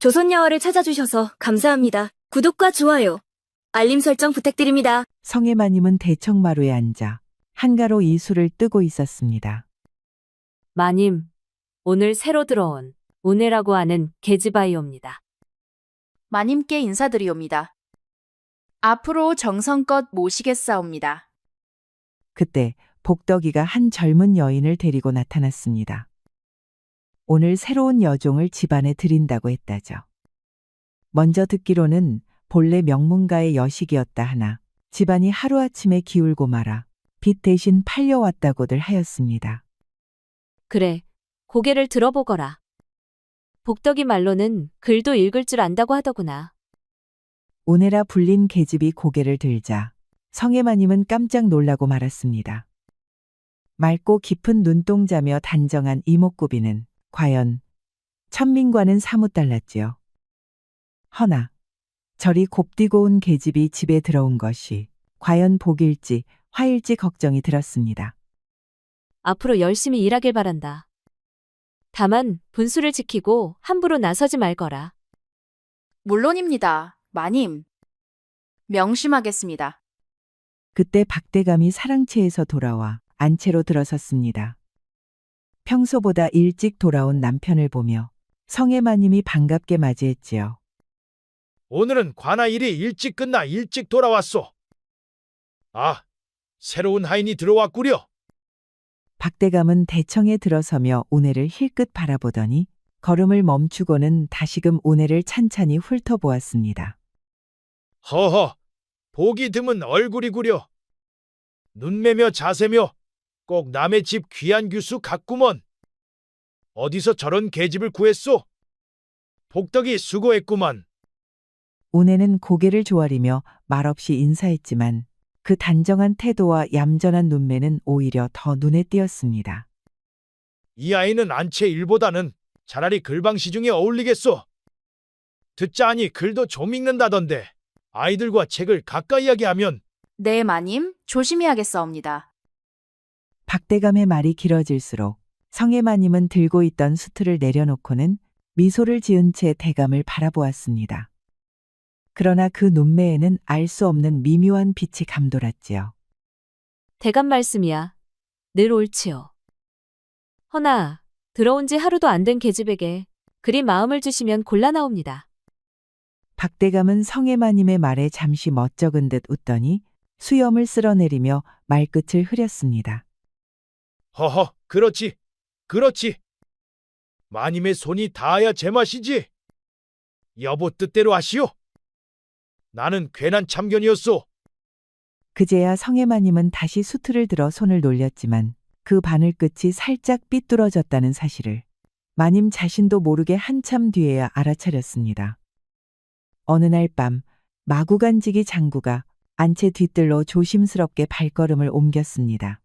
조선야화를 찾아주셔서 감사합니다. 구독과 좋아요, 알림 설정 부탁드립니다. 성혜마님은 대청마루에 앉아 한가로 이술을 뜨고 있었습니다. 마님, 오늘 새로 들어온 운해라고 하는 계집아이옵니다. 마님께 인사드리옵니다. 앞으로 정성껏 모시겠사옵니다. 그때 복덕이가 한 젊은 여인을 데리고 나타났습니다. 오늘 새로운 여종을 집안에 들인다고 했다죠. 먼저 듣기로는 본래 명문가의 여식이었다 하나 집안이 하루아침에 기울고 말아 빚 대신 팔려왔다고들 하였습니다. 그래, 고개를 들어보거라. 복덕이 말로는 글도 읽을 줄 안다고 하더구나. 오네라 불린 계집이 고개를 들자 성혜마님은 깜짝 놀라고 말았습니다. 맑고 깊은 눈동자며 단정한 이목구비는 과연 천민과는 사뭇 달랐지요. 허나 저리 곱디고 온 계집이 집에 들어온 것이 과연 복일지 화일지 걱정이 들었습니다. 앞으로 열심히 일하길 바란다. 다만 분수를 지키고 함부로 나서지 말거라. 물론입니다. 마님. 명심하겠습니다. 그때 박대감이 사랑채에서 돌아와 안채로 들어섰습니다. 평소보다 일찍 돌아온 남편을 보며 성혜마님이 반갑게 맞이했지요. 오늘은 관아 일이 일찍 끝나 일찍 돌아왔소. 아, 새로운 하인이 들어왔구려. 박대감은 대청에 들어서며 운해를 힐끗 바라보더니 걸음을 멈추고는 다시금 운해를 찬찬히 훑어보았습니다. 허허, 보기 드문 얼굴이구려. 눈매며 자세며 꼭 남의 집 귀한 규수 같구먼. 어디서 저런 계집을 구했소? 복덕이 수고했구만. 운해는 고개를 조아리며 말없이 인사했지만 그 단정한 태도와 얌전한 눈매는 오히려 더 눈에 띄었습니다. 이 아이는 안채 일보다는 차라리 글방시중에 어울리겠소. 듣자하니 글도 좀 읽는다던데 아이들과 책을 가까이 하게 하면. 네, 마님. 조심히 하겠사옵니다. 박대감의 말이 길어질수록 성혜마님은 들고 있던 수트를 내려놓고는 미소를 지은 채 대감을 바라보았습니다. 그러나 그 눈매에는 알 수 없는 미묘한 빛이 감돌았지요. 대감 말씀이야. 늘 옳지요. 허나 들어온 지 하루도 안 된 계집에게 그리 마음을 주시면 곤란하옵니다. 박대감은 성혜마님의 말에 잠시 멋쩍은 듯 웃더니 수염을 쓸어내리며 말끝을 흐렸습니다. 허허, 그렇지, 그렇지. 마님의 손이 닿아야 제맛이지. 여보 뜻대로 하시오. 나는 괜한 참견이었소. 그제야 성혜마님은 다시 수트를 들어 손을 놀렸지만 그 바늘 끝이 살짝 삐뚤어졌다는 사실을 마님 자신도 모르게 한참 뒤에야 알아차렸습니다. 어느 날 밤 마구간지기 장구가 안채 뒤뜰로 조심스럽게 발걸음을 옮겼습니다.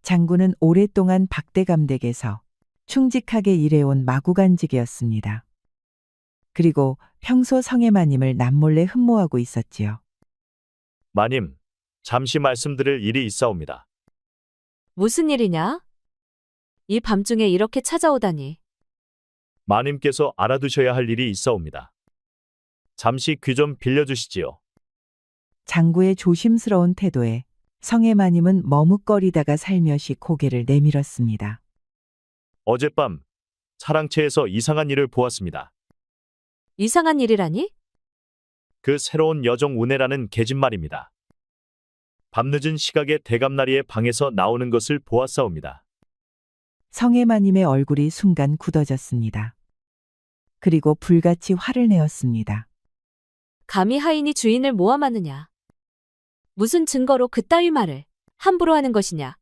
장구는 오랫동안 박대감 댁에서 충직하게 일해온 마구간직이었습니다. 그리고 평소 성혜마님을 남몰래 흠모하고 있었지요. 마님, 잠시 말씀드릴 일이 있사옵니다. 무슨 일이냐? 이 밤중에 이렇게 찾아오다니. 마님께서 알아두셔야 할 일이 있사옵니다. 잠시 귀 좀 빌려주시지요. 장구의 조심스러운 태도에 성혜마님은 머뭇거리다가 살며시 고개를 내밀었습니다. 어젯밤 사랑채에서 이상한 일을 보았습니다. 이상한 일이라니? 그 새로운 여종 운해라는 계집 말입니다. 밤늦은 시각에 대감나리의 방에서 나오는 것을 보았사옵니다. 성혜마님의 얼굴이 순간 굳어졌습니다. 그리고 불같이 화를 내었습니다. 감히 하인이 주인을 모함하느냐? 무슨 증거로 그따위 말을 함부로 하는 것이냐?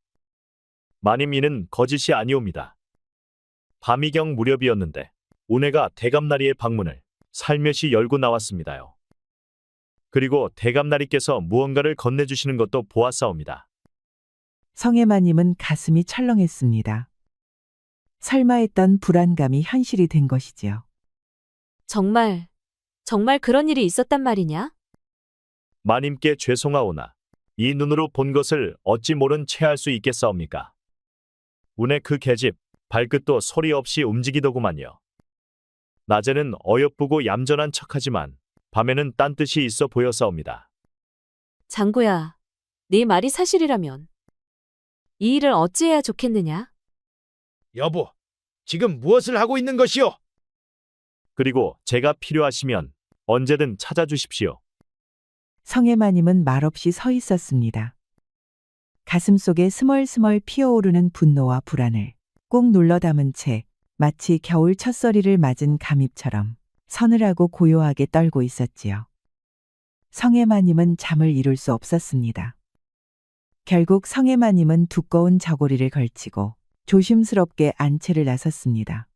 마님 이는 거짓이 아니옵니다. 밤이경 무렵이었는데 운해가 대감나리의 방문을 살며시 열고 나왔습니다요. 그리고 대감나리께서 무언가를 건네주시는 것도 보았사옵니다. 성혜마님은 가슴이 철렁했습니다. 설마 했던 불안감이 현실이 된 것이지요. 정말 그런 일이 있었단 말이냐? 마님께 죄송하오나 이 눈으로 본 것을 어찌 모른 채 할 수 있겠사옵니까? 운해 그 계집 발끝도 소리 없이 움직이더구만요. 낮에는 어여쁘고 얌전한 척하지만 밤에는 딴뜻이 있어 보여싸웁니다. 장구야, 네 말이 사실이라면 이 일을 어찌해야 좋겠느냐? 여보, 지금 무엇을 하고 있는 것이오? 그리고 제가 필요하시면 언제든 찾아주십시오. 성혜마님은 말없이 서 있었습니다. 가슴속에 스멀스멀 피어오르는 분노와 불안을 꼭 눌러 담은 채 마치 겨울 첫서리를 맞은 감입처럼 서늘하고 고요하게 떨고 있었지요. 성혜마님은 잠을 이룰 수 없었습니다. 결국 성혜마님은 두꺼운 저고리를 걸치고 조심스럽게 안채를 나섰습니다.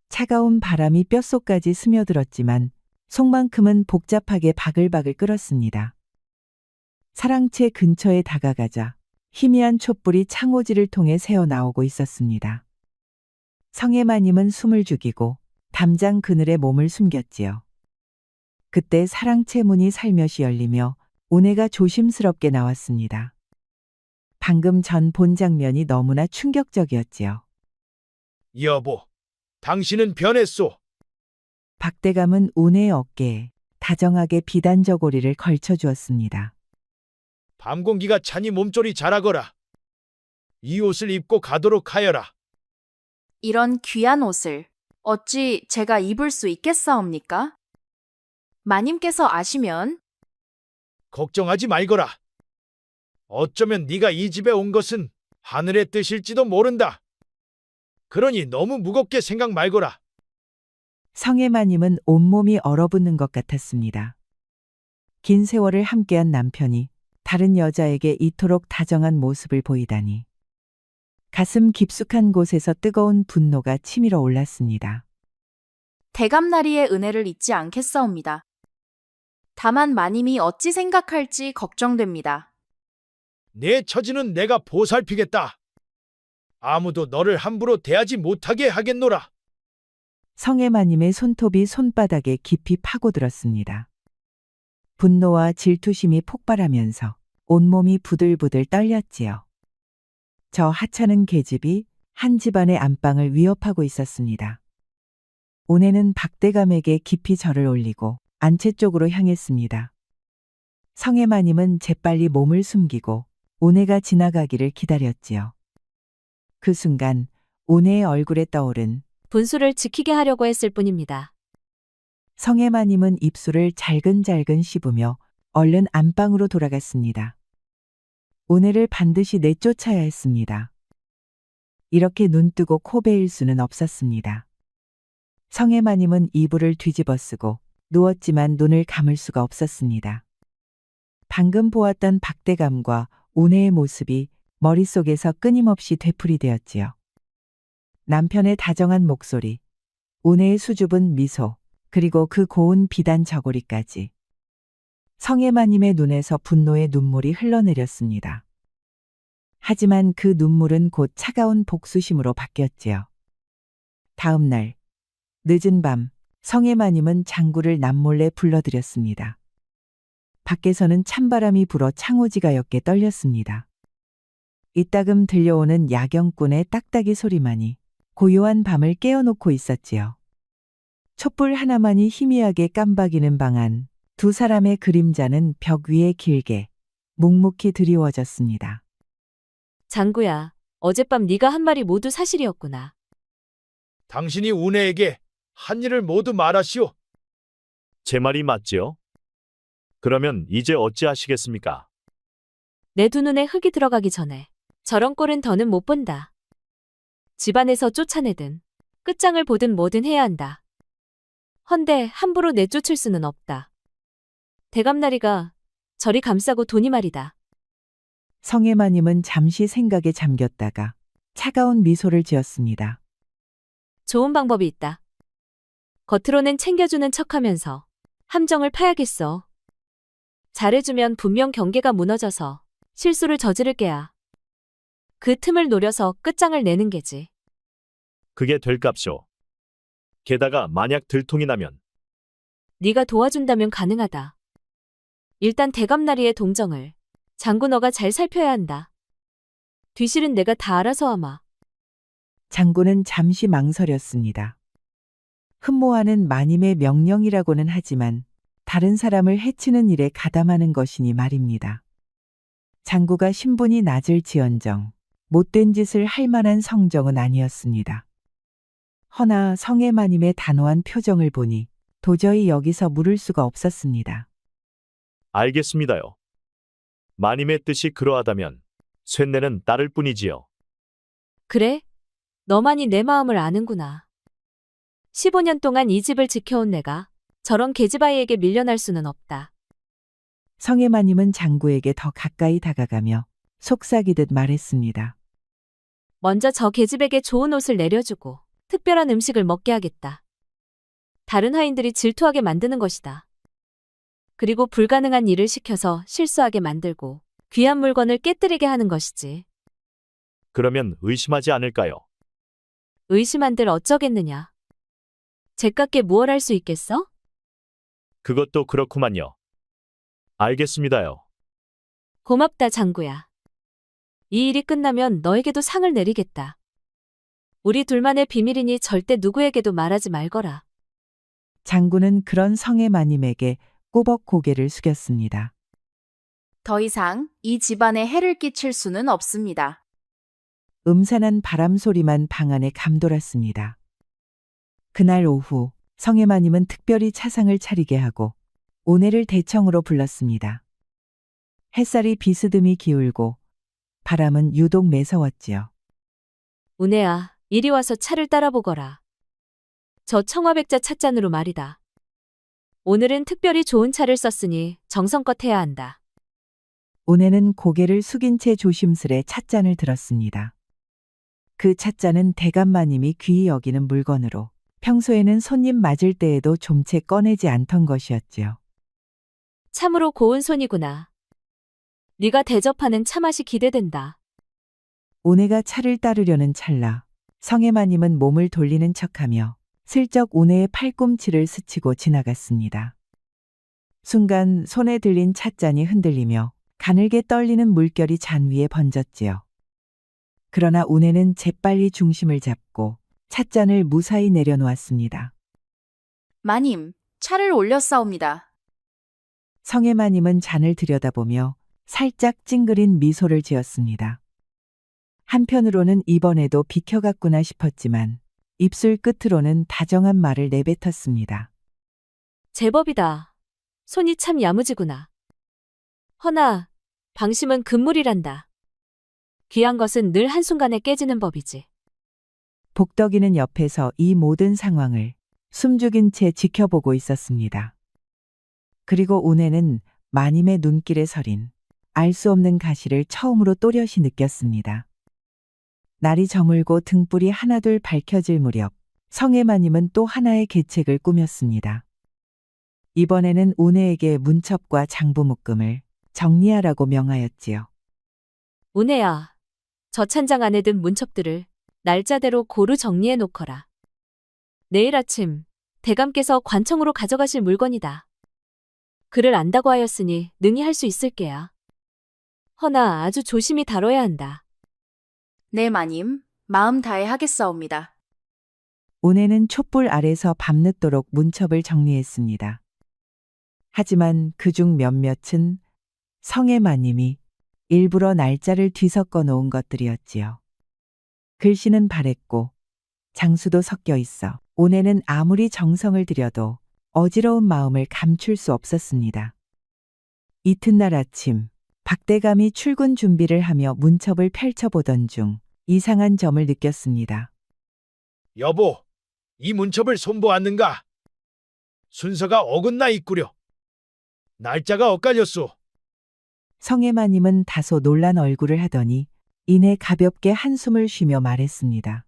차가운 바람이 뼛속까지 스며들었지만 속만큼은 복잡하게 바글바글 끓었습니다. 사랑채 근처에 다가가자 희미한 촛불이 창호지를 통해 새어나오고 있었습니다. 성혜마님은 숨을 죽이고 담장 그늘에 몸을 숨겼지요. 그때 사랑채 문이 살며시 열리며 오네가 조심스럽게 나왔습니다. 방금 전 본 장면이 너무나 충격적이었지요. 여보, 당신은 변했소. 박대감은 오네의 어깨에 다정하게 비단 저고리를 걸쳐 주었습니다. 밤 공기가 차니 몸조리 잘하거라. 이 옷을 입고 가도록 하여라. 이런 귀한 옷을 어찌 제가 입을 수 있겠사옵니까? 마님께서 아시면 걱정하지 말거라. 어쩌면 네가 이 집에 온 것은 하늘의 뜻일지도 모른다. 그러니 너무 무겁게 생각 말거라. 성혜마님은 온몸이 얼어붙는 것 같았습니다. 긴 세월을 함께한 남편이 다른 여자에게 이토록 다정한 모습을 보이다니. 가슴 깊숙한 곳에서 뜨거운 분노가 치밀어 올랐습니다. 대감나리의 은혜를 잊지 않겠사옵니다. 다만 마님이 어찌 생각할지 걱정됩니다. 내 처지는 내가 보살피겠다. 아무도 너를 함부로 대하지 못하게 하겠노라. 성혜마님의 손톱이 손바닥에 깊이 파고들었습니다. 분노와 질투심이 폭발하면서 온몸이 부들부들 떨렸지요. 저 하찮은 계집이 한 집안의 안방을 위협하고 있었습니다. 오네는 박대감에게 깊이 절을 올리고 안채 쪽으로 향했습니다. 성혜마님은 재빨리 몸을 숨기고 오네가 지나가기를 기다렸지요. 그 순간 오네의 얼굴에 떠오른 분수를 지키게 하려고 했을 뿐입니다. 성혜마님은 입술을 잘근잘근 씹으며 얼른 안방으로 돌아갔습니다. 오네를 반드시 내쫓아야 했습니다. 이렇게 눈뜨고 코 베일 수는 없었습니다. 성혜마님은 이불을 뒤집어 쓰고 누웠지만 눈을 감을 수가 없었습니다. 방금 보았던 박대감과 오네의 모습이 머릿속에서 끊임없이 되풀이되었지요. 남편의 다정한 목소리, 오네의 수줍은 미소, 그리고 그 고운 비단 저고리까지. 성혜마님의 눈에서 분노의 눈물이 흘러내렸습니다. 하지만 그 눈물은 곧 차가운 복수심으로 바뀌었지요. 다음 날, 늦은 밤, 성혜마님은 장구를 남몰래 불러들였습니다. 밖에서는 찬바람이 불어 창호지가 옅게 떨렸습니다. 이따금 들려오는 야경꾼의 딱딱이 소리만이 고요한 밤을 깨워놓고 있었지요. 촛불 하나만이 희미하게 깜박이는 방 안, 두 사람의 그림자는 벽 위에 길게 묵묵히 드리워졌습니다. 장구야, 어젯밤 네가 한 말이 모두 사실이었구나. 당신이 우네에게 한 일을 모두 말하시오. 제 말이 맞지요? 그러면 이제 어찌하시겠습니까? 내 두 눈에 흙이 들어가기 전에 저런 꼴은 더는 못 본다. 집안에서 쫓아내든 끝장을 보든 뭐든 해야 한다. 헌데 함부로 내쫓을 수는 없다. 대감나리가 저리 감싸고 도니 말이다. 성혜마님은 잠시 생각에 잠겼다가 차가운 미소를 지었습니다. 좋은 방법이 있다. 겉으로는 챙겨주는 척하면서 함정을 파야겠어. 잘해주면 분명 경계가 무너져서 실수를 저지를 게야. 그 틈을 노려서 끝장을 내는 게지. 그게 될 값쇼. 게다가 만약 들통이 나면 네가 도와준다면 가능하다. 일단 대감나리의 동정을 장구 너가 잘 살펴야 한다. 뒤실은 내가 다 알아서 하마. 장군은 잠시 망설였습니다. 흠모하는 마님의 명령이라고는 하지만 다른 사람을 해치는 일에 가담하는 것이니 말입니다. 장구가 신분이 낮을지언정 못된 짓을 할 만한 성정은 아니었습니다. 허나 성의 마님의 단호한 표정을 보니 도저히 여기서 물을 수가 없었습니다. 알겠습니다요. 마님의 뜻이 그러하다면 쇳내는 따를 뿐이지요. 그래? 너만이 내 마음을 아는구나. 15년 동안 이 집을 지켜온 내가 저런 계집아이에게 밀려날 수는 없다. 성의 마님은 장구에게 더 가까이 다가가며 속삭이듯 말했습니다. 먼저 저 계집에게 좋은 옷을 내려주고 특별한 음식을 먹게 하겠다. 다른 하인들이 질투하게 만드는 것이다. 그리고 불가능한 일을 시켜서 실수하게 만들고 귀한 물건을 깨뜨리게 하는 것이지. 그러면 의심하지 않을까요? 의심한들 어쩌겠느냐. 제값게 무얼 할 수 있겠어? 그것도 그렇구만요. 알겠습니다요. 고맙다, 장구야. 이 일이 끝나면 너에게도 상을 내리겠다. 우리 둘만의 비밀이니 절대 누구에게도 말하지 말거라. 장구는 그런 성의 마님에게 꼬벅 고개를 숙였습니다. 더 이상 이 집안에 해를 끼칠 수는 없습니다. 음산한 바람 소리만 방 안에 감돌았습니다. 그날 오후 성의 마님은 특별히 차상을 차리게 하고 오내를 대청으로 불렀습니다. 햇살이 비스듬히 기울고 바람은 유독 매서웠지요. 운혜야, 이리 와서 차를 따라보거라. 저 청화백자 찻잔으로 말이다. 오늘은 특별히 좋은 차를 썼으니 정성껏 해야 한다. 오내는 고개를 숙인 채 조심스레 찻잔을 들었습니다. 그 찻잔은 대감마님이 귀히 여기는 물건으로 평소에는 손님 맞을 때에도 좀채 꺼내지 않던 것이었지요. 참으로 고운 손이구나. 네가 대접하는 차맛이 기대된다. 오내가 차를 따르려는 찰나 성의 마님은 몸을 돌리는 척하며 슬쩍 오내의 팔꿈치를 스치고 지나갔습니다. 순간 손에 들린 찻잔이 흔들리며 가늘게 떨리는 물결이 잔 위에 번졌지요. 그러나 오내는 재빨리 중심을 잡고 찻잔을 무사히 내려놓았습니다. 마님, 차를 올렸사옵니다. 성의 마님은 잔을 들여다보며 살짝 찡그린 미소를 지었습니다. 한편으로는 이번에도 비켜갔구나 싶었지만 입술 끝으로는 다정한 말을 내뱉었습니다. 제법이다. 손이 참 야무지구나. 허나 방심은 금물이란다. 귀한 것은 늘 한순간에 깨지는 법이지. 복덕이는 옆에서 이 모든 상황을 숨죽인 채 지켜보고 있었습니다. 그리고 오내는 마님의 눈길에 서린 알 수 없는 가시를 처음으로 또렷이 느꼈습니다. 날이 저물고 등불이 하나둘 밝혀질 무렵 성의 마님은 또 하나의 계책을 꾸몄습니다. 이번에는 오내에게 문첩과 장부 묶음을 정리하라고 명하였지요. 운혜야, 저 찬장 안에 든 문첩들을 날짜대로 고루 정리해 놓거라. 내일 아침 대감께서 관청으로 가져가실 물건이다. 그를 안다고 하였으니 능히 할 수 있을 게야. 허나 아주 조심히 다뤄야 한다. 네, 마님. 마음 다해 하겠사옵니다. 오내는 촛불 아래서 밤늦도록 문첩을 정리했습니다. 하지만 그중 몇몇은 성의 마님이 일부러 날짜를 뒤섞어 놓은 것들이었지요. 글씨는 바랬고 장수도 섞여 있어 오내는 아무리 정성을 들여도 어지러운 마음을 감출 수 없었습니다. 이튿날 아침 박대감이 출근 준비를 하며 문첩을 펼쳐보던 중 이상한 점을 느꼈습니다. 여보, 이 문첩을 손보았는가? 순서가 어긋나 있구려. 날짜가 엇갈렸소. 성의 마님은 다소 놀란 얼굴을 하더니 이내 가볍게 한숨을 쉬며 말했습니다.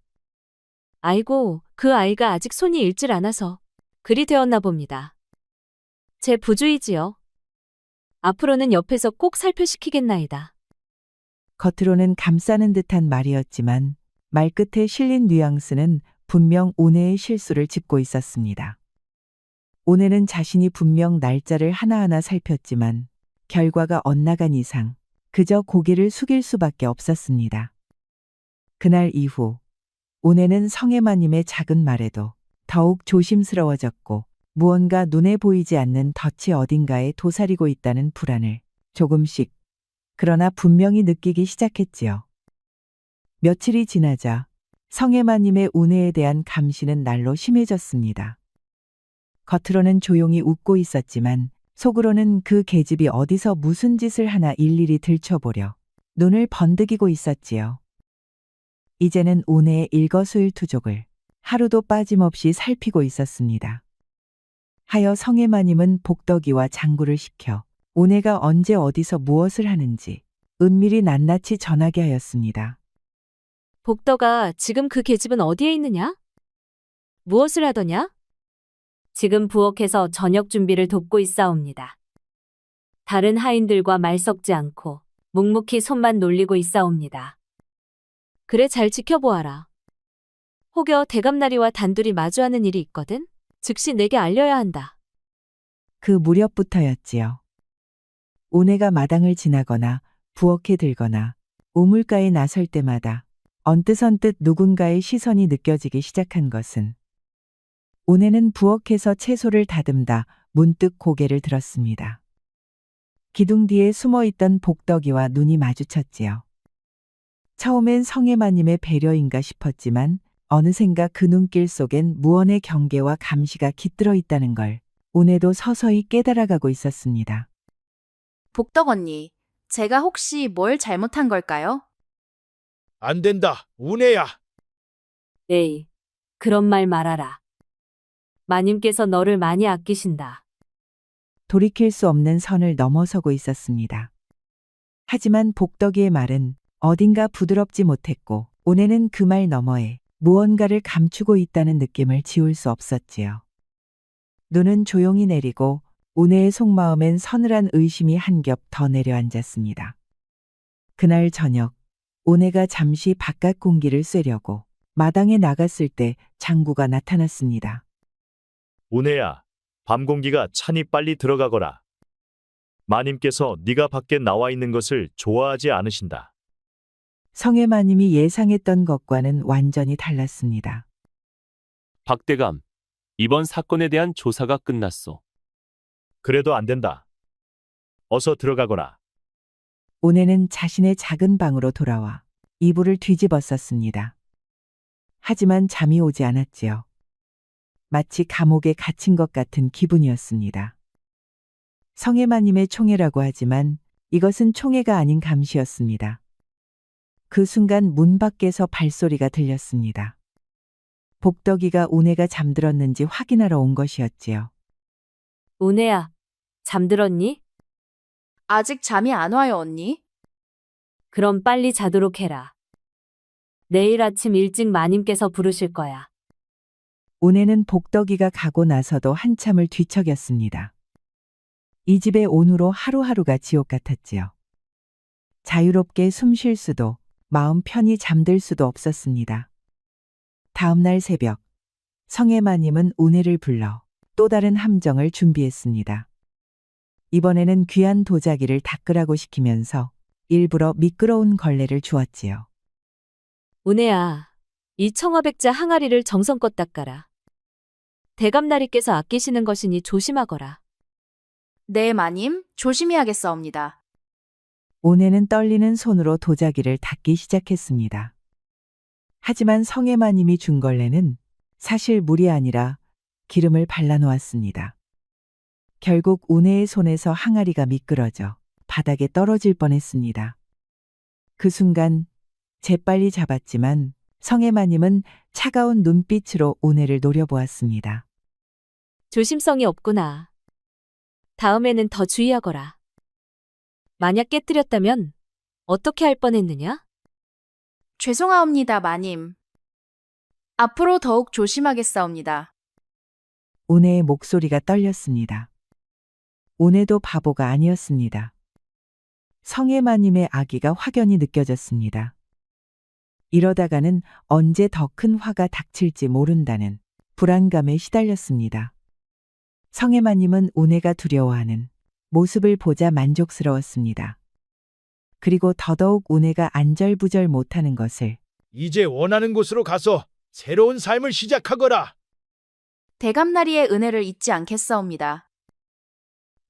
아이고, 그 아이가 아직 손이 읽질 않아서 그리 되었나 봅니다. 제 부주의지요. 앞으로는 옆에서 꼭 살펴시키겠나이다. 겉으로는 감싸는 듯한 말이었지만 말끝에 실린 뉘앙스는 분명 오내의 실수를 짚고 있었습니다. 오내는 자신이 분명 날짜를 하나하나 살폈지만 결과가 엇나간 이상 그저 고개를 숙일 수밖에 없었습니다. 그날 이후 오내는 성의 마님의 작은 말에도 더욱 조심스러워졌고 무언가 눈에 보이지 않는 덫이 어딘가에 도사리고 있다는 불안을 조금씩 그러나 분명히 느끼기 시작했지요. 며칠이 지나자 성혜마님의 운해에 대한 감시는 날로 심해졌습니다. 겉으로는 조용히 웃고 있었지만 속으로는 그 계집이 어디서 무슨 짓을 하나 일일이 들춰보려 눈을 번득이고 있었지요. 이제는 운해의 일거수일투족을 하루도 빠짐없이 살피고 있었습니다. 하여 성혜마님은 복덕이와 장구를 시켜 운해가 언제 어디서 무엇을 하는지 은밀히 낱낱이 전하게 하였습니다. 복덕아, 지금 그 계집은 어디에 있느냐? 무엇을 하더냐? 지금 부엌에서 저녁 준비를 돕고 있사옵니다. 다른 하인들과 말 섞지 않고 묵묵히 손만 놀리고 있사옵니다. 그래, 잘 지켜보아라. 혹여 대감나리와 단둘이 마주하는 일이 있거든? 즉시 내게 알려야 한다. 그 무렵부터였지요. 운해가 마당을 지나거나 부엌에 들거나 우물가에 나설 때마다 언뜻언뜻 누군가의 시선이 느껴지기 시작한 것은 운해는 부엌에서 채소를 다듬다 문득 고개를 들었습니다. 기둥 뒤에 숨어있던 복덕이와 눈이 마주쳤지요. 처음엔 성혜마님의 배려인가 싶었지만 어느샌가 그 눈길 속엔 무언의 경계와 감시가 깃들어 있다는 걸 운해도 서서히 깨달아가고 있었습니다. 복덕 언니, 제가 혹시 뭘 잘못한 걸까요? 안 된다. 운해야. 에이, 그런 말 말아라. 마님께서 너를 많이 아끼신다. 돌이킬 수 없는 선을 넘어서고 있었습니다. 하지만 복덕이의 말은 어딘가 부드럽지 못했고 운해는 그 말 너머에 무언가를 감추고 있다는 느낌을 지울 수 없었지요. 눈은 조용히 내리고 운해의 속마음엔 서늘한 의심이 한 겹 더 내려앉았습니다. 그날 저녁 운해가 잠시 바깥 공기를 쐬려고 마당에 나갔을 때 장구가 나타났습니다. 운해야, 밤 공기가 차니 빨리 들어가거라. 마님께서 네가 밖에 나와 있는 것을 좋아하지 않으신다. 성혜마님이 예상했던 것과는 완전히 달랐습니다. 박대감, 이번 사건에 대한 조사가 끝났소. 그래도 안 된다. 어서 들어가거라. 운해는 자신의 작은 방으로 돌아와 이불을 뒤집었었습니다. 하지만 잠이 오지 않았지요. 마치 감옥에 갇힌 것 같은 기분이었습니다. 성혜마님의 총애라고 하지만 이것은 총애가 아닌 감시였습니다. 그 순간 문 밖에서 발소리가 들렸습니다. 복덕이가 운해가 잠들었는지 확인하러 온 것이었지요. 운해야, 잠들었니? 아직 잠이 안 와요, 언니. 그럼 빨리 자도록 해라. 내일 아침 일찍 마님께서 부르실 거야. 운해는 복덕이가 가고 나서도 한참을 뒤척였습니다. 이 집에 온 후로 하루하루가 지옥 같았지요. 자유롭게 숨 쉴 수도 마음 편히 잠들 수도 없었습니다. 다음 날 새벽 성혜마님은 운해를 불러 또 다른 함정을 준비했습니다. 이번에는 귀한 도자기를 닦으라고 시키면서 일부러 미끄러운 걸레를 주었지요. 운해야, 이 청아백자 항아리를 정성껏 닦아라. 대감나리께서 아끼시는 것이니 조심하거라. 네, 마님, 조심히 하겠사옵니다. 운해는 떨리는 손으로 도자기를 닦기 시작했습니다. 하지만 성혜마님이 준 걸레는 사실 물이 아니라 기름을 발라놓았습니다. 결국 운해의 손에서 항아리가 미끄러져 바닥에 떨어질 뻔했습니다. 그 순간 재빨리 잡았지만 성혜마님은 차가운 눈빛으로 운해를 노려보았습니다. 조심성이 없구나. 다음에는 더 주의하거라. 만약 깨뜨렸다면 어떻게 할 뻔했느냐? 죄송하옵니다, 마님. 앞으로 더욱 조심하겠사옵니다. 운해의 목소리가 떨렸습니다. 운해도 바보가 아니었습니다. 성혜마님의 악의가 확연히 느껴졌습니다. 이러다가는 언제 더 큰 화가 닥칠지 모른다는 불안감에 시달렸습니다. 성혜마님은 운해가 두려워하는 모습을 보자 만족스러웠습니다. 그리고 더더욱 운해가 안절부절 못하는 것을 이제 원하는 곳으로 가서 새로운 삶을 시작하거라. 대감나리의 은혜를 잊지 않겠사옵니다.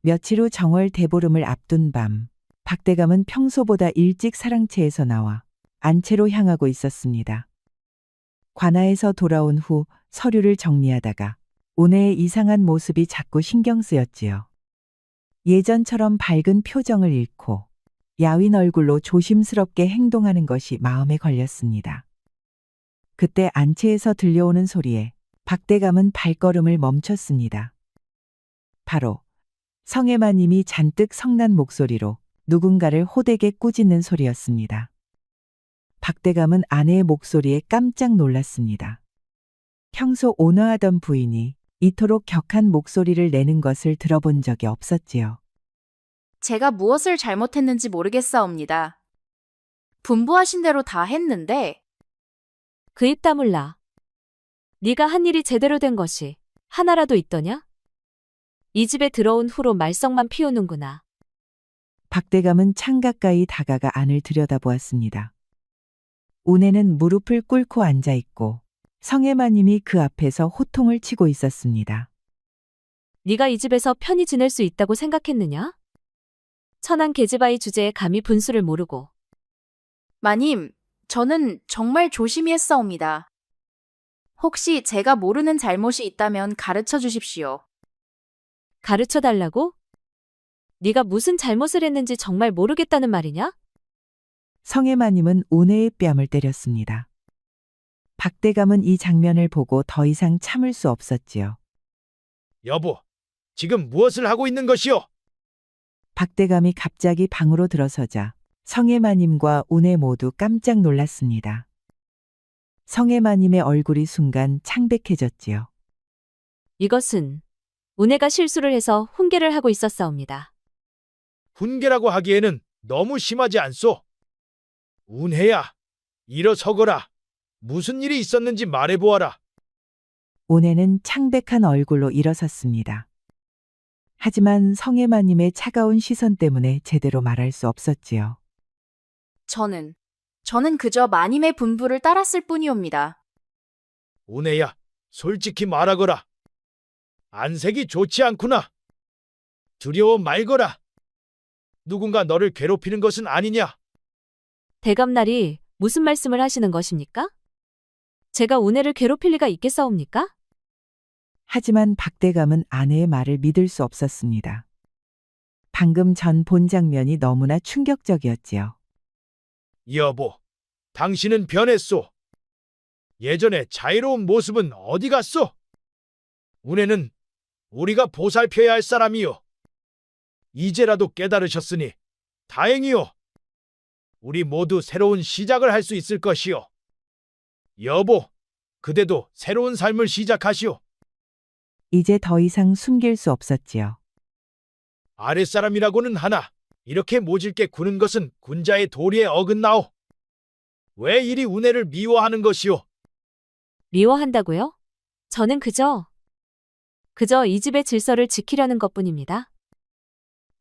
며칠 후 정월 대보름을 앞둔 밤, 박대감은 평소보다 일찍 사랑채에서 나와 안채로 향하고 있었습니다. 관아에서 돌아온 후 서류를 정리하다가 오내의 이상한 모습이 자꾸 신경 쓰였지요. 예전처럼 밝은 표정을 잃고 야윈 얼굴로 조심스럽게 행동하는 것이 마음에 걸렸습니다. 그때 안채에서 들려오는 소리에 박대감은 발걸음을 멈췄습니다. 바로 성혜마님이 잔뜩 성난 목소리로 누군가를 호되게 꾸짖는 소리였습니다. 박대감은 아내의 목소리에 깜짝 놀랐습니다. 평소 온화하던 부인이 이토록 격한 목소리를 내는 것을 들어본 적이 없었지요. 제가 무엇을 잘못했는지 모르겠사옵니다. 분부하신 대로 다 했는데 그 입 다물라. 네가 한 일이 제대로 된 것이 하나라도 있더냐? 이 집에 들어온 후로 말썽만 피우는구나. 박대감은 창 가까이 다가가 안을 들여다보았습니다. 운에는 무릎을 꿇고 앉아 있고 성혜마님이 그 앞에서 호통을 치고 있었습니다. 네가 이 집에서 편히 지낼 수 있다고 생각했느냐? 천한 계집아이 주제에 감히 분수를 모르고. 마님, 저는 정말 조심히 했사옵니다. 혹시 제가 모르는 잘못이 있다면 가르쳐 주십시오. 가르쳐달라고? 네가 무슨 잘못을 했는지 정말 모르겠다는 말이냐? 성혜마님은 운해의 뺨을 때렸습니다. 박대감은 이 장면을 보고 더 이상 참을 수 없었지요. 여보, 지금 무엇을 하고 있는 것이오? 박대감이 갑자기 방으로 들어서자 성혜마님과 운해 모두 깜짝 놀랐습니다. 성혜마님의 얼굴이 순간 창백해졌지요. 이것은 운해가 실수를 해서 훈계를 하고 있었사옵니다. 훈계라고 하기에는 너무 심하지 않소? 운해야, 일어서거라. 무슨 일이 있었는지 말해보아라. 운해는 창백한 얼굴로 일어섰습니다. 하지만 성혜마님의 차가운 시선 때문에 제대로 말할 수 없었지요. 저는 그저 마님의 분부를 따랐을 뿐이옵니다. 운해야, 솔직히 말하거라. 안색이 좋지 않구나. 두려워 말거라. 누군가 너를 괴롭히는 것은 아니냐? 대감날이 무슨 말씀을 하시는 것입니까? 제가 운해를 괴롭힐 리가 있겠사옵니까? 하지만 박대감은 아내의 말을 믿을 수 없었습니다. 방금 전 본 장면이 너무나 충격적이었지요. 여보, 당신은 변했소. 예전에 자유로운 모습은 어디 갔소? 운해는 우리가 보살펴야 할 사람이요. 이제라도 깨달으셨으니 다행이요. 우리 모두 새로운 시작을 할 수 있을 것이요. 여보, 그대도 새로운 삶을 시작하시오. 이제 더 이상 숨길 수 없었지요. 아랫사람이라고는 하나 이렇게 모질게 구는 것은 군자의 도리에 어긋나오. 왜 이리 운해를 미워하는 것이오? 미워한다고요? 저는 그저 이 집의 질서를 지키려는 것뿐입니다.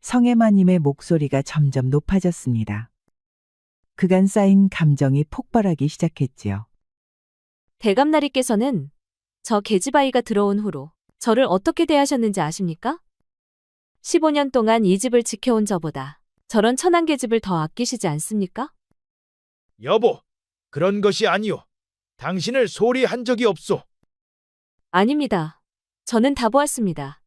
성혜마님의 목소리가 점점 높아졌습니다. 그간 쌓인 감정이 폭발하기 시작했지요. 대감나리께서는 저 계집아이가 들어온 후로 저를 어떻게 대하셨는지 아십니까? 15년 동안 이 집을 지켜온 저보다 저런 천한 계집을 더 아끼시지 않습니까? 여보, 그런 것이 아니오. 당신을 소홀히 한 적이 없소. 아닙니다. 저는 다 보았습니다.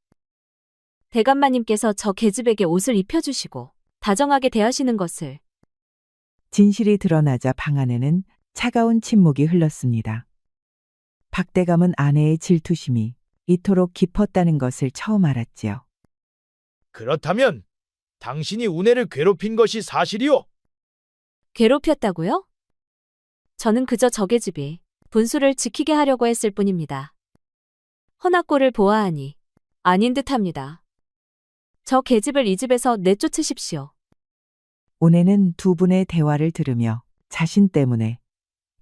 대감마님께서 저 계집에게 옷을 입혀주시고 다정하게 대하시는 것을. 진실이 드러나자 방 안에는 차가운 침묵이 흘렀습니다. 박대감은 아내의 질투심이 이토록 깊었다는 것을 처음 알았지요. 그렇다면 당신이 운해를 괴롭힌 것이 사실이오? 괴롭혔다고요? 저는 그저 저 계집이 분수를 지키게 하려고 했을 뿐입니다. 허나꼴을 보아하니 아닌 듯합니다. 저 계집을 이 집에서 내쫓으십시오. 온해는 두 분의 대화를 들으며 자신 때문에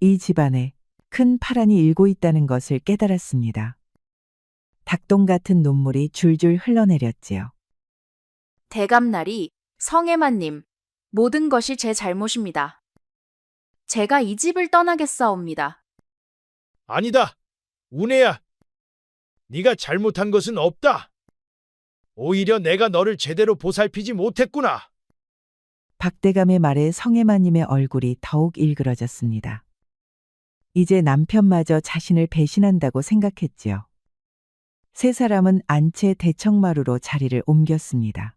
이 집안에 큰 파란이 일고 있다는 것을 깨달았습니다. 닭똥 같은 눈물이 줄줄 흘러내렸지요. 대감나리, 성혜마님, 모든 것이 제 잘못입니다. 제가 이 집을 떠나겠사옵니다. 아니다. 운해야. 네가 잘못한 것은 없다. 오히려 내가 너를 제대로 보살피지 못했구나. 박대감의 말에 성혜마님의 얼굴이 더욱 일그러졌습니다. 이제 남편마저 자신을 배신한다고 생각했지요. 세 사람은 안채 대청마루로 자리를 옮겼습니다.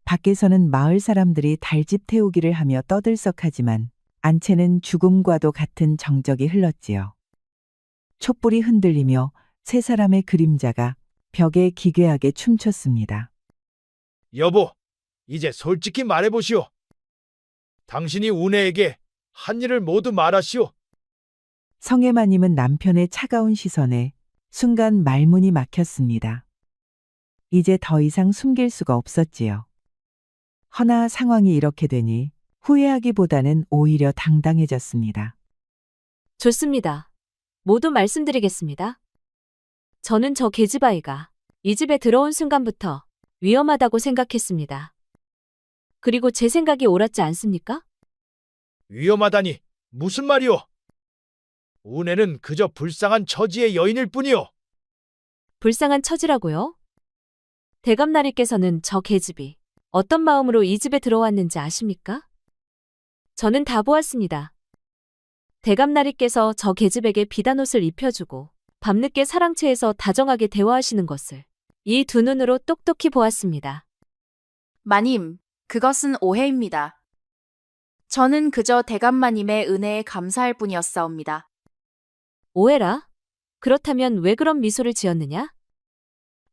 밖에서는 마을 사람들이 달집 태우기를 하며 떠들썩하지만 안채는 죽음과도 같은 정적이 흘렀지요. 촛불이 흔들리며 세 사람의 그림자가 벽에 기괴하게 춤췄습니다. 여보, 이제 솔직히 말해보시오. 당신이 운혜에게 한 일을 모두 말하시오. 성혜마님은 남편의 차가운 시선에 순간 말문이 막혔습니다. 이제 더 이상 숨길 수가 없었지요. 허나 상황이 이렇게 되니 후회하기보다는 오히려 당당해졌습니다. 좋습니다. 모두 말씀드리겠습니다. 저는 저 계집아이가 이 집에 들어온 순간부터 위험하다고 생각했습니다. 그리고 제 생각이 옳았지 않습니까? 위험하다니 무슨 말이오? 운혜는 그저 불쌍한 처지의 여인일 뿐이오. 불쌍한 처지라고요? 대감나리께서는 저 계집이 어떤 마음으로 이 집에 들어왔는지 아십니까? 저는 다 보았습니다. 대감나리께서 저 계집에게 비단옷을 입혀주고 밤늦게 사랑채에서 다정하게 대화하시는 것을 이 두 눈으로 똑똑히 보았습니다. 마님, 그것은 오해입니다. 저는 그저 대감마님의 은혜에 감사할 뿐이었사옵니다. 오해라? 그렇다면 왜 그런 미소를 지었느냐?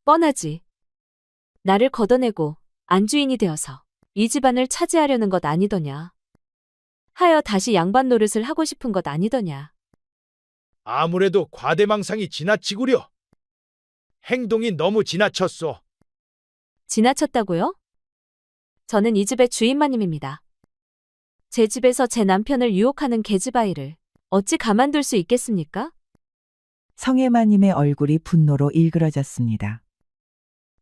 뻔하지. 나를 걷어내고 안주인이 되어서 이 집안을 차지하려는 것 아니더냐? 하여 다시 양반 노릇을 하고 싶은 것 아니더냐? 아무래도 과대망상이 지나치구려. 행동이 너무 지나쳤소. 지나쳤다고요? 저는 이 집의 주인마님입니다. 제 집에서 제 남편을 유혹하는 계집아이를 어찌 가만둘 수 있겠습니까? 성혜마님의 얼굴이 분노로 일그러졌습니다.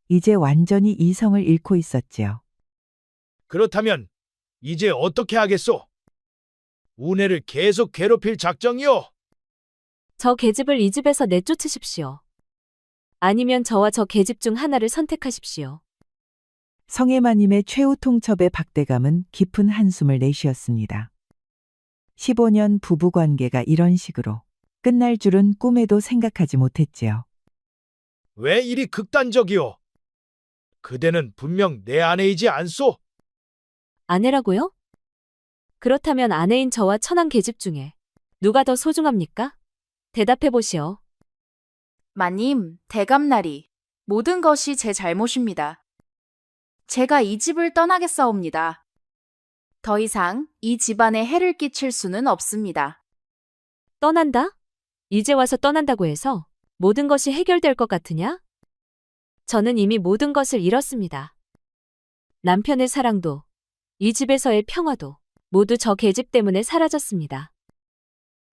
이제 완전히 이성을 잃고 있었지요. 그렇다면 이제 어떻게 하겠소? 운혜를 계속 괴롭힐 작정이오. 저 계집을 이 집에서 내쫓으십시오. 아니면 저와 저 계집 중 하나를 선택하십시오. 성혜마님의 최후 통첩의 박대감은 깊은 한숨을 내쉬었습니다. 15년 부부관계가 이런 식으로 끝날 줄은 꿈에도 생각하지 못했지요. 왜 이리 극단적이오? 그대는 분명 내 아내이지 않소? 아내라고요? 그렇다면 아내인 저와 천한 계집 중에 누가 더 소중합니까? 대답해 보시오. 마님, 대감나리, 모든 것이 제 잘못입니다. 제가 이 집을 떠나겠사옵니다. 더 이상 이 집안에 해를 끼칠 수는 없습니다. 떠난다? 이제 와서 떠난다고 해서 모든 것이 해결될 것 같으냐? 저는 이미 모든 것을 잃었습니다. 남편의 사랑도, 이 집에서의 평화도 모두 저 계집 때문에 사라졌습니다.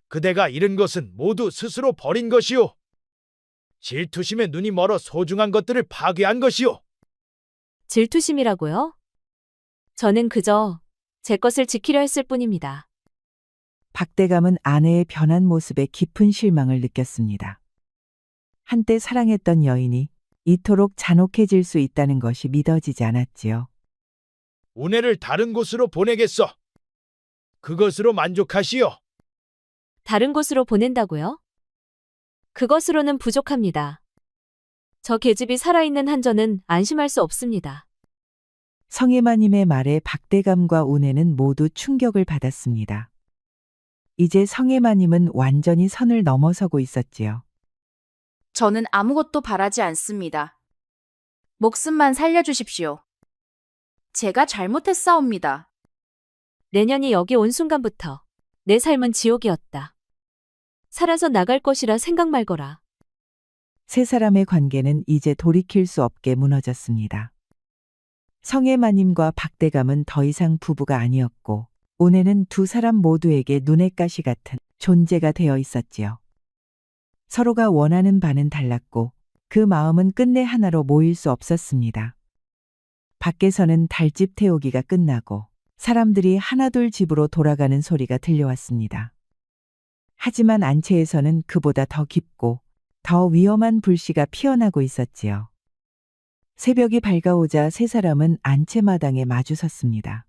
그대가 잃은 것은 모두 스스로 버린 것이오. 질투심에 눈이 멀어 소중한 것들을 파괴한 것이오. 질투심이라고요? 저는 그저 제 것을 지키려 했을 뿐입니다. 박대감은 아내의 변한 모습에 깊은 실망을 느꼈습니다. 한때 사랑했던 여인이 이토록 잔혹해질 수 있다는 것이 믿어지지 않았지요. 운혜를 다른 곳으로 보내겠어. 그것으로 만족하시오. 다른 곳으로 보낸다고요? 그것으로는 부족합니다. 저 계집이 살아있는 한 저는 안심할 수 없습니다. 성혜마님의 말에 박대감과 운혜는 모두 충격을 받았습니다. 이제 성혜마님은 완전히 선을 넘어서고 있었지요. 저는 아무것도 바라지 않습니다. 목숨만 살려주십시오. 제가 잘못했사옵니다. 내년이 여기 온 순간부터 내 삶은 지옥이었다. 살아서 나갈 것이라 생각 말거라. 세 사람의 관계는 이제 돌이킬 수 없게 무너졌습니다. 성혜마님과 박대감은 더 이상 부부가 아니었고 운혜는 두 사람 모두에게 눈의 가시 같은 존재가 되어 있었지요. 서로가 원하는 바는 달랐고 그 마음은 끝내 하나로 모일 수 없었습니다. 밖에서는 달집 태우기가 끝나고 사람들이 하나둘 집으로 돌아가는 소리가 들려왔습니다. 하지만 안채에서는 그보다 더 깊고 더 위험한 불씨가 피어나고 있었지요. 새벽이 밝아오자 세 사람은 안채마당에 마주 섰습니다.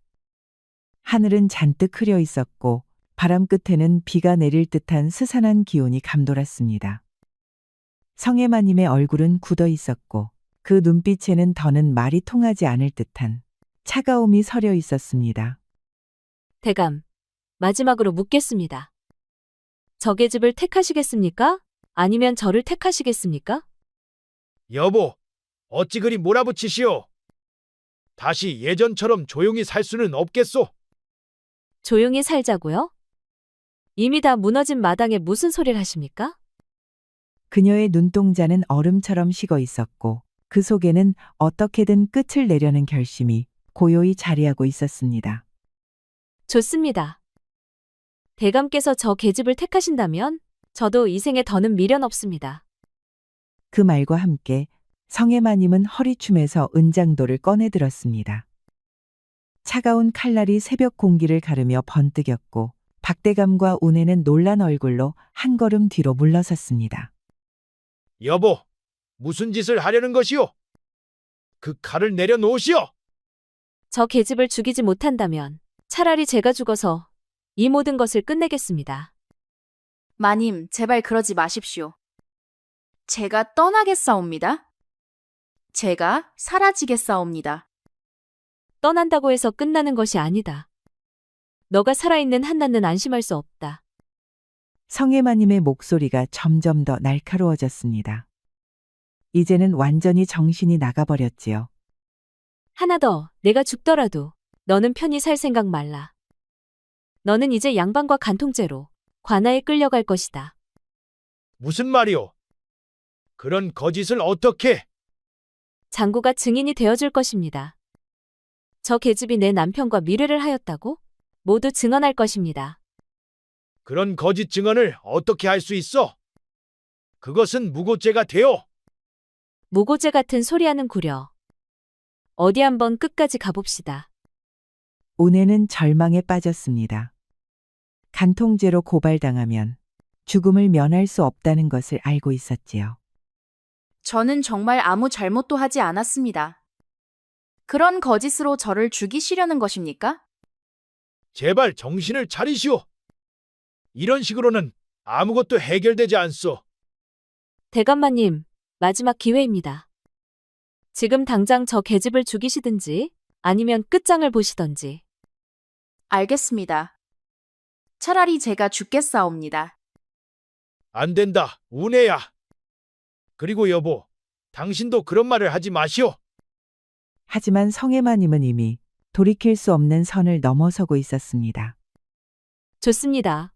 하늘은 잔뜩 흐려 있었고 바람 끝에는 비가 내릴 듯한 스산한 기온이 감돌았습니다. 성혜마님의 얼굴은 굳어 있었고 그 눈빛에는 더는 말이 통하지 않을 듯한 차가움이 서려 있었습니다. 대감, 마지막으로 묻겠습니다. 저 계집을 택하시겠습니까? 아니면 저를 택하시겠습니까? 여보, 어찌 그리 몰아붙이시오? 다시 예전처럼 조용히 살 수는 없겠소? 조용히 살자고요? 이미 다 무너진 마당에 무슨 소리를 하십니까? 그녀의 눈동자는 얼음처럼 식어 있었고 그 속에는 어떻게든 끝을 내려는 결심이 고요히 자리하고 있었습니다. 좋습니다. 대감께서 저 계집을 택하신다면 저도 이 생에 더는 미련 없습니다. 그 말과 함께 성혜마님은 허리춤에서 은장도를 꺼내 들었습니다. 차가운 칼날이 새벽 공기를 가르며 번뜩였고 박대감과 운해는 놀란 얼굴로 한 걸음 뒤로 물러섰습니다. 여보, 무슨 짓을 하려는 것이오? 그 칼을 내려놓으시오! 저 계집을 죽이지 못한다면 차라리 제가 죽어서 이 모든 것을 끝내겠습니다. 마님, 제발 그러지 마십시오. 제가 떠나겠사옵니다. 제가 사라지겠사옵니다. 떠난다고 해서 끝나는 것이 아니다. 너가 살아있는 한나는 안심할 수 없다. 성혜마님의 목소리가 점점 더 날카로워졌습니다. 이제는 완전히 정신이 나가버렸지요. 하나 더, 내가 죽더라도 너는 편히 살 생각 말라. 너는 이제 양반과 간통죄로 관아에 끌려갈 것이다. 무슨 말이오? 그런 거짓을 어떻게? 장구가 증인이 되어줄 것입니다. 저 계집이 내 남편과 미래를 하였다고 모두 증언할 것입니다. 그런 거짓 증언을 어떻게 할 수 있어? 그것은 무고죄가 되어. 무고죄 같은 소리하는 구려. 어디 한번 끝까지 가봅시다. 운해는 절망에 빠졌습니다. 간통죄로 고발당하면 죽음을 면할 수 없다는 것을 알고 있었지요. 저는 정말 아무 잘못도 하지 않았습니다. 그런 거짓으로 저를 죽이시려는 것입니까? 제발 정신을 차리시오. 이런 식으로는 아무것도 해결되지 않소. 대감마님, 마지막 기회입니다. 지금 당장 저 계집을 죽이시든지 아니면 끝장을 보시던지. 알겠습니다. 차라리 제가 죽겠사옵니다. 안 된다, 운해야. 그리고 여보, 당신도 그런 말을 하지 마시오. 하지만 성혜마님은 이미 돌이킬 수 없는 선을 넘어서고 있었습니다. 좋습니다.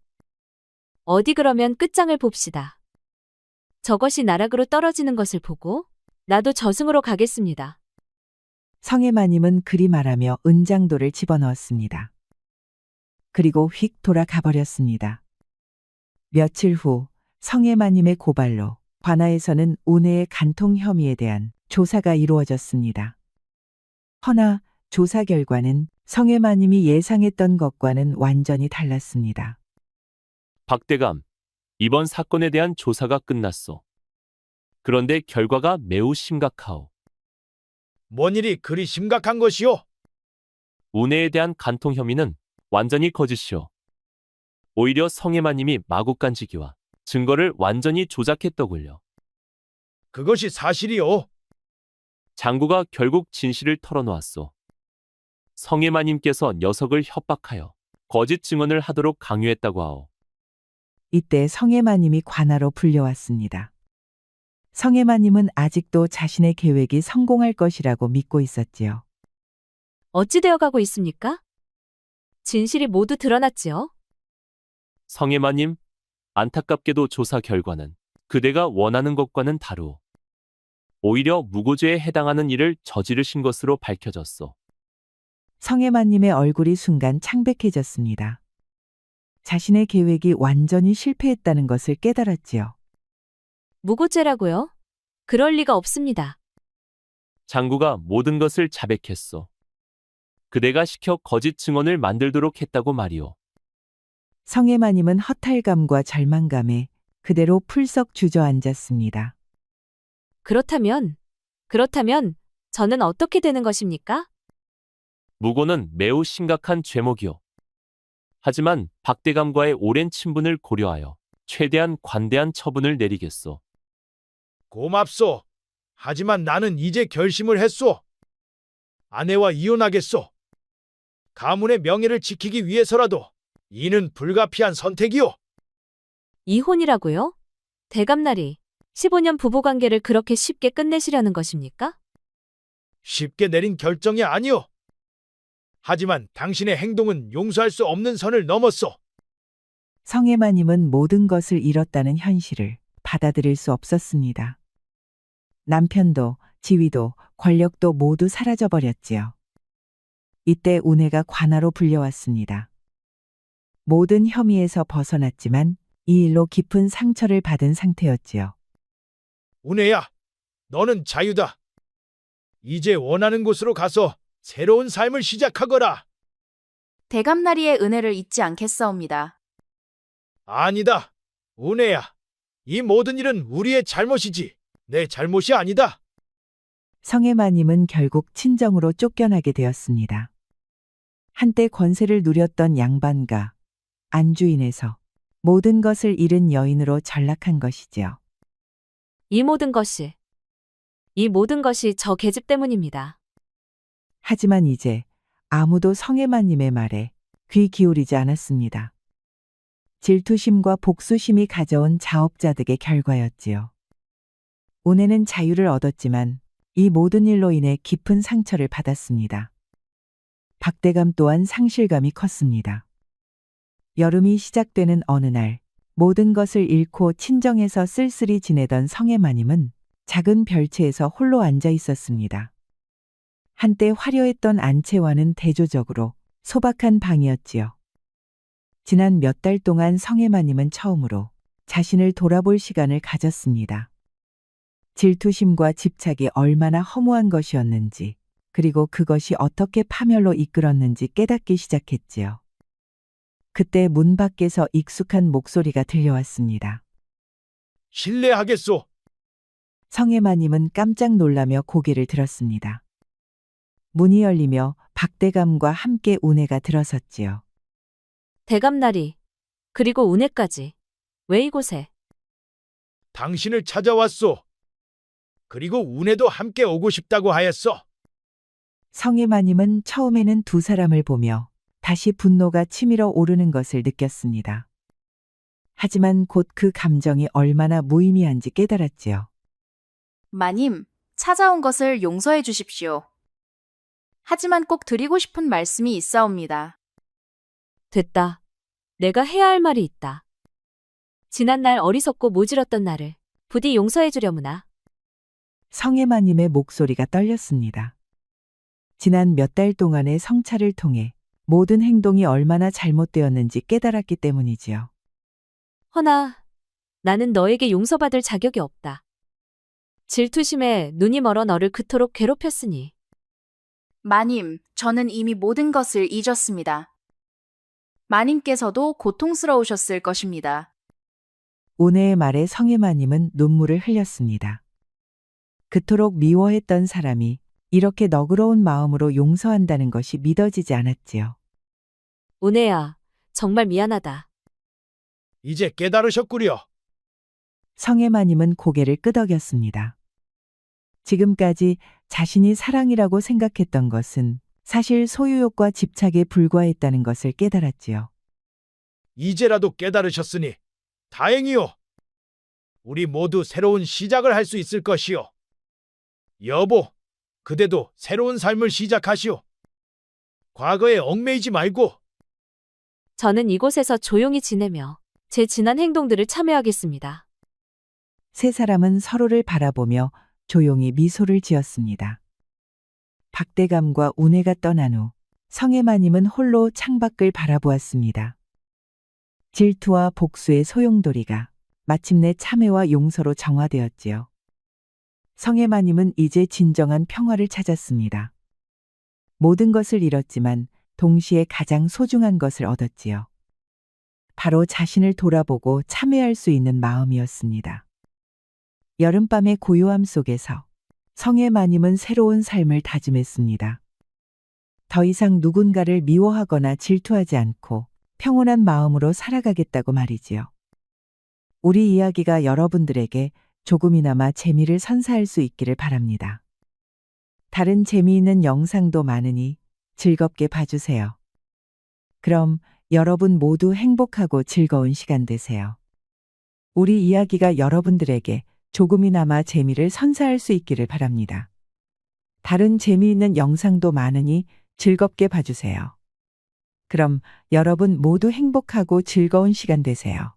어디 그러면 끝장을 봅시다. 저것이 나락으로 떨어지는 것을 보고 나도 저승으로 가겠습니다. 성혜마님은 그리 말하며 은장도를 집어넣었습니다. 그리고 휙 돌아가 버렸습니다. 며칠 후 성혜마님의 고발로 관아에서는 운해의 간통 혐의에 대한 조사가 이루어졌습니다. 허나 조사 결과는 성혜마님이 예상했던 것과는 완전히 달랐습니다. 박대감, 이번 사건에 대한 조사가 끝났소. 그런데 결과가 매우 심각하오. 뭔 일이 그리 심각한 것이오? 운해에 대한 간통 혐의는 완전히 거짓이오. 오히려 성혜마님이 마구간지기와 증거를 완전히 조작했더군요. 그것이 사실이오. 장구가 결국 진실을 털어놓았소. 성혜마님께서 녀석을 협박하여 거짓 증언을 하도록 강요했다고 하오. 이때 성혜마님이 관아로 불려왔습니다. 성혜마님은 아직도 자신의 계획이 성공할 것이라고 믿고 있었지요. 어찌 되어가고 있습니까? 진실이 모두 드러났지요? 성혜마님, 안타깝게도 조사 결과는 그대가 원하는 것과는 다르오. 오히려 무고죄에 해당하는 일을 저지르신 것으로 밝혀졌소. 성혜마님의 얼굴이 순간 창백해졌습니다. 자신의 계획이 완전히 실패했다는 것을 깨달았지요. 무고죄라고요? 그럴 리가 없습니다. 장구가 모든 것을 자백했소. 그대가 시켜 거짓 증언을 만들도록 했다고 말이오. 성혜마님은 허탈감과 절망감에 그대로 풀썩 주저앉았습니다. 그렇다면 저는 어떻게 되는 것입니까? 무고는 매우 심각한 죄목이요. 하지만 박대감과의 오랜 친분을 고려하여 최대한 관대한 처분을 내리겠소. 고맙소. 하지만 나는 이제 결심을 했소. 아내와 이혼하겠소. 가문의 명예를 지키기 위해서라도 이는 불가피한 선택이오. 이혼이라고요? 대감날이 15년 부부관계를 그렇게 쉽게 끝내시려는 것입니까? 쉽게 내린 결정이 아니오. 하지만 당신의 행동은 용서할 수 없는 선을 넘었소. 성혜마님은 모든 것을 잃었다는 현실을 받아들일 수 없었습니다. 남편도 지위도 권력도 모두 사라져버렸지요. 이때 운해가 관하로 불려왔습니다. 모든 혐의에서 벗어났지만 이 일로 깊은 상처를 받은 상태였지요. 운해야, 너는 자유다. 이제 원하는 곳으로 가서 새로운 삶을 시작하거라. 대감나리의 은혜를 잊지 않겠사옵니다. 아니다. 운해야. 이 모든 일은 우리의 잘못이지 내 잘못이 아니다. 성혜마님은 결국 친정으로 쫓겨나게 되었습니다. 한때 권세를 누렸던 양반가, 안주인에서 모든 것을 잃은 여인으로 전락한 것이지요. 이 모든 것이 저 계집 때문입니다. 하지만 이제 아무도 성혜마님의 말에 귀 기울이지 않았습니다. 질투심과 복수심이 가져온 자업자득의 결과였지요. 운해는 자유를 얻었지만 이 모든 일로 인해 깊은 상처를 받았습니다. 박대감 또한 상실감이 컸습니다. 여름이 시작되는 어느 날 모든 것을 잃고 친정에서 쓸쓸히 지내던 성혜마님은 작은 별채에서 홀로 앉아 있었습니다. 한때 화려했던 안채와는 대조적으로 소박한 방이었지요. 지난 몇 달 동안 성혜마님은 처음으로 자신을 돌아볼 시간을 가졌습니다. 질투심과 집착이 얼마나 허무한 것이었는지, 그리고 그것이 어떻게 파멸로 이끌었는지 깨닫기 시작했지요. 그때 문 밖에서 익숙한 목소리가 들려왔습니다. 실례하겠소. 성혜마님은 깜짝 놀라며 고개를 들었습니다. 문이 열리며 박대감과 함께 운해가 들어섰지요. 대감날이 그리고 운해까지 왜 이곳에? 당신을 찾아왔소. 그리고 운해도 함께 오고 싶다고 하였어. 성혜마님은 처음에는 두 사람을 보며 다시 분노가 치밀어 오르는 것을 느꼈습니다. 하지만 곧 그 감정이 얼마나 무의미한지 깨달았지요. 마님, 찾아온 것을 용서해 주십시오. 하지만 꼭 드리고 싶은 말씀이 있사옵니다. 됐다. 내가 해야 할 말이 있다. 지난날 어리석고 모질었던 나를 부디 용서해 주려무나. 성혜마님의 목소리가 떨렸습니다. 지난 몇 달 동안의 성찰을 통해 모든 행동이 얼마나 잘못되었는지 깨달았기 때문이지요. 허나 나는 너에게 용서받을 자격이 없다. 질투심에 눈이 멀어 너를 그토록 괴롭혔으니. 마님, 저는 이미 모든 것을 잊었습니다. 마님께서도 고통스러우셨을 것입니다. 운해의 말에 성혜마님은 눈물을 흘렸습니다. 그토록 미워했던 사람이 이렇게 너그러운 마음으로 용서한다는 것이 믿어지지 않았지요. 운해야, 정말 미안하다. 이제 깨달으셨구려. 성혜마님은 고개를 끄덕였습니다. 지금까지 자신이 사랑이라고 생각했던 것은 사실 소유욕과 집착에 불과했다는 것을 깨달았지요. 이제라도 깨달으셨으니 다행이오. 우리 모두 새로운 시작을 할 수 있을 것이오. 여보, 그대도 새로운 삶을 시작하시오. 과거에 얽매이지 말고. 저는 이곳에서 조용히 지내며 제 지난 행동들을 참여하겠습니다. 세 사람은 서로를 바라보며 조용히 미소를 지었습니다. 박대감과 운해가 떠난 후 성혜마님은 홀로 창밖을 바라보았습니다. 질투와 복수의 소용돌이가 마침내 참회와 용서로 정화되었지요. 성혜마님은 이제 진정한 평화를 찾았습니다. 모든 것을 잃었지만 동시에 가장 소중한 것을 얻었지요. 바로 자신을 돌아보고 참회할 수 있는 마음이었습니다. 여름밤의 고요함 속에서 성의 마님은 새로운 삶을 다짐했습니다. 더 이상 누군가를 미워하거나 질투하지 않고 평온한 마음으로 살아가겠다고 말이지요. 우리 이야기가 여러분들에게 조금이나마 재미를 선사할 수 있기를 바랍니다. 다른 재미있는 영상도 많으니 즐겁게 봐주세요. 그럼 여러분 모두 행복하고 즐거운 시간 되세요. 우리 이야기가 여러분들에게 조금이나마 재미를 선사할 수 있기를 바랍니다. 다른 재미있는 영상도 많으니 즐겁게 봐주세요. 그럼 여러분 모두 행복하고 즐거운 시간 되세요.